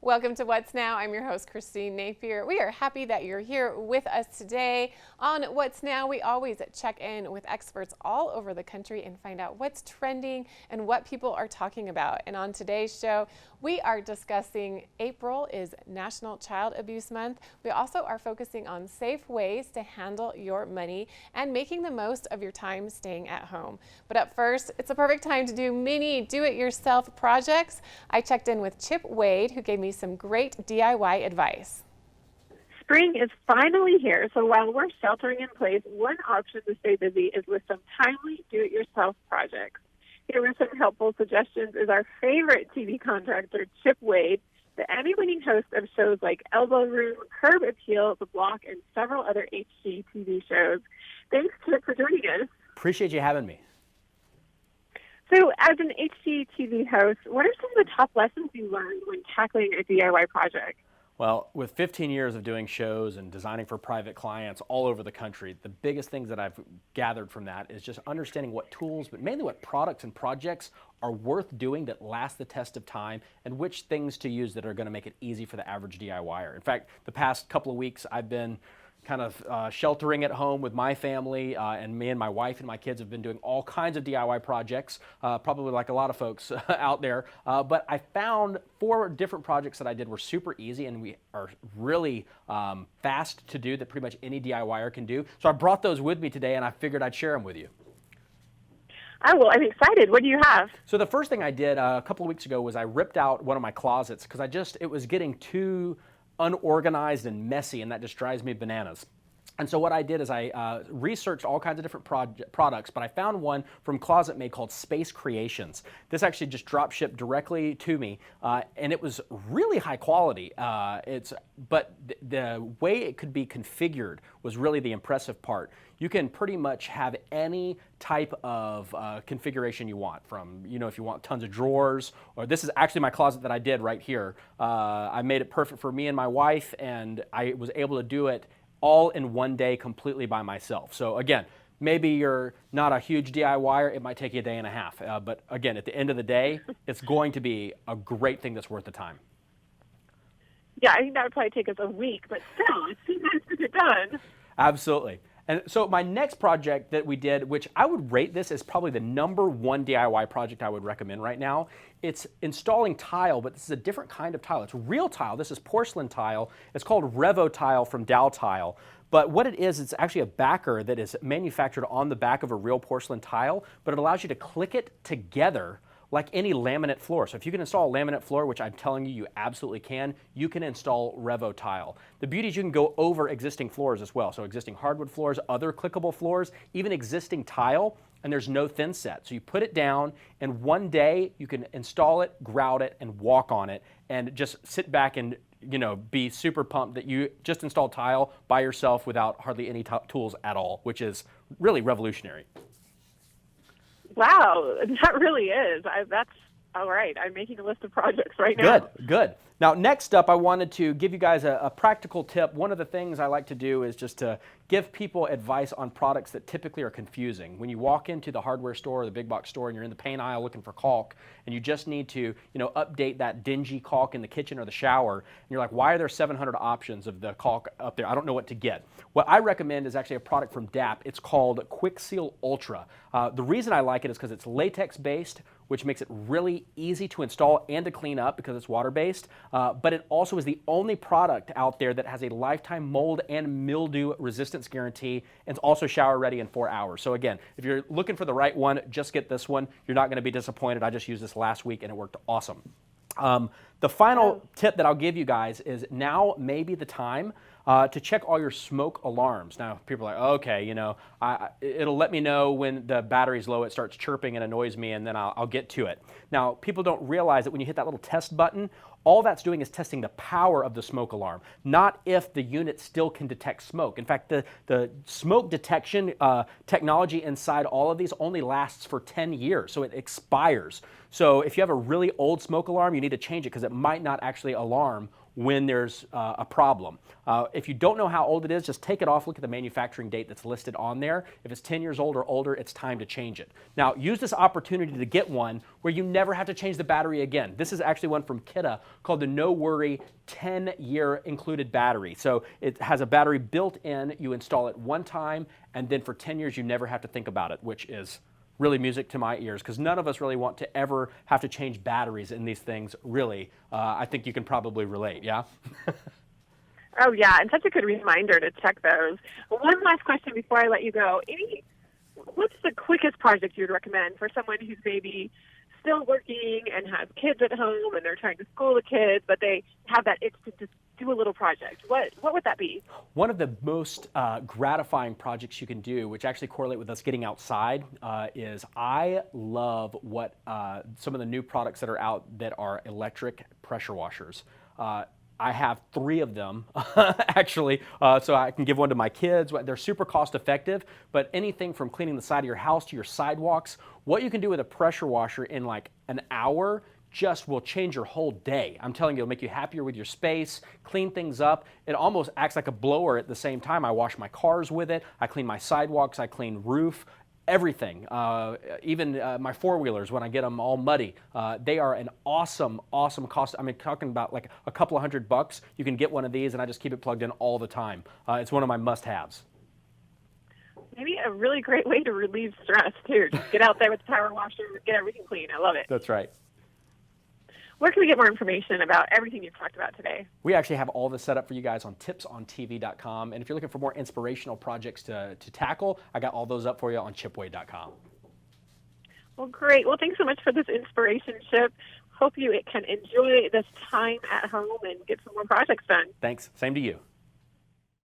Welcome to What's Now. I'm your host, Christine Napier. We are happy that you're here with us today. On What's Now, we always check in with experts all over the country and find out what's trending and what people are talking about. And on today's show, we are discussing April is National Child Abuse Month. We also are focusing on safe ways to handle your money and making the most of your time staying at home. But up first, it's a perfect time to do mini do-it-yourself projects. I checked in with Chip Wade, who gave me some great DIY advice. Spring is finally here, so while we're sheltering in place, one option to stay busy is with some timely do-it-yourself projects. Here with some helpful suggestions is our favorite TV contractor, Chip Wade, the Emmy-winning host of shows like Elbow Room, Curb Appeal, The Block, and several other HGTV shows. Thanks, Chip, for joining us. Appreciate you having me. So as an HGTV host, what are some of the top lessons you learned when tackling a DIY project? Well, with 15 years of doing shows and designing for private clients all over the country, the biggest things that I've gathered from that is just understanding what tools, but mainly what products and projects are worth doing that last the test of time, and which things to use that are going to make it easy for the average DIYer. In fact, the past couple of weeks I've been kind of sheltering at home with my family, and me and my wife and my kids have been doing all kinds of DIY projects, probably like a lot of folks out there. But I found 4 different projects that I did were super easy, and we are really fast to do that pretty much any DIYer can do. So I brought those with me today, and I figured I'd share them with you. Oh, well, I'm excited. What do you have? So the first thing I did a couple of weeks ago was I ripped out one of my closets because it was getting too unorganized and messy, and that just drives me bananas. And so what I did is I researched all kinds of different products, but I found one from Closet Made called Space Creations. This actually just drop shipped directly to me, and it was really high quality. But the way it could be configured was really the impressive part. You can pretty much have any type of configuration you want, from, if you want tons of drawers, or this is actually my closet that I did right here. I made it perfect for me and my wife, and I was able to do it all in one day completely by myself. So again, maybe you're not a huge DIYer, it might take you a day and a half. But again, at the end of the day, it's going to be a great thing that's worth the time. Yeah, I think that would probably take us a week, but still, it's too nice to get done. Absolutely. And so my next project that we did, which I would rate this as probably the #1 DIY project I would recommend right now, it's installing tile, but this is a different kind of tile. It's real tile. This is porcelain tile. It's called Revo Tile from Dow Tile. But what it is, it's actually a backer that is manufactured on the back of a real porcelain tile, but it allows you to click it together like any laminate floor. So if you can install a laminate floor, which I'm telling you, you absolutely can, you can install Revo Tile. The beauty is you can go over existing floors as well. So existing hardwood floors, other clickable floors, even existing tile, and there's no thin set. So you put it down, and one day you can install it, grout it, and walk on it, and just sit back and be super pumped that you just installed tile by yourself without hardly any tools at all, which is really revolutionary. Wow, that really is. That's all right. I'm making a list of projects right now. Good. Now, next up, I wanted to give you guys a practical tip. One of the things I like to do is just to give people advice on products that typically are confusing. When you walk into the hardware store or the big box store and you're in the paint aisle looking for caulk, and you just need to update that dingy caulk in the kitchen or the shower, and you're like, why are there 700 options of the caulk up there? I don't know what to get. What I recommend is actually a product from DAP. It's called Quick Seal Ultra. The reason I like it is because it's latex-based, which makes it really easy to install and to clean up because it's water-based. But it also is the only product out there that has a lifetime mold and mildew resistance guarantee, and it's also shower ready in 4 hours. So again, if you're looking for the right one, just get this one. You're not going to be disappointed. I just used this last week and it worked awesome. The final tip that I'll give you guys is now may be the time to check all your smoke alarms. Now, people are like, okay, it'll let me know when the battery's low, it starts chirping and annoys me, and then I'll get to it. Now, people don't realize that when you hit that little test button, all that's doing is testing the power of the smoke alarm, not if the unit still can detect smoke. In fact, the smoke detection technology inside all of these only lasts for 10 years, so it expires. So if you have a really old smoke alarm, you need to change it because it might not actually alarm when there's a problem. If you don't know how old it is, just take it off, look at the manufacturing date that's listed on there. If it's 10 years old or older, it's time to change it. Now, use this opportunity to get one where you never have to change the battery again. This is actually one from Kidde called the No Worry 10-year included battery. So it has a battery built in, you install it one time, and then for 10 years you never have to think about it, which is really music to my ears, because none of us really want to ever have to change batteries in these things, really. I think you can probably relate, yeah? Oh, yeah, and such a good reminder to check those. One last question before I let you go. What's the quickest project you'd recommend for someone who's maybe still working and has kids at home and they're trying to school the kids, but they have that itch to just do a little project? What would that be? One of the most gratifying projects you can do, which actually correlate with us getting outside, is I love what some of the new products that are out that are electric pressure washers. I have 3 of them, actually, so I can give one to my kids. They're super cost effective, but anything from cleaning the side of your house to your sidewalks, what you can do with a pressure washer in like an hour just will change your whole day. I'm telling you, it'll make you happier with your space, clean things up. It almost acts like a blower at the same time. I wash my cars with it, I clean my sidewalks, I clean roof, everything, even my four-wheelers when I get them all muddy. They are an awesome, awesome cost. I mean, talking about like a couple of $100, you can get one of these, and I just keep it plugged in all the time. It's one of my must-haves. Maybe a really great way to relieve stress, too. Just get out there with the power washer, get everything clean. I love it. That's right. Where can we get more information about everything you've talked about today? We actually have all this set up for you guys on tipsontv.com. And if you're looking for more inspirational projects to tackle, I got all those up for you on chipwade.com. Well, great. Well, thanks so much for this inspiration, Chip. Hope you can enjoy this time at home and get some more projects done. Thanks. Same to you.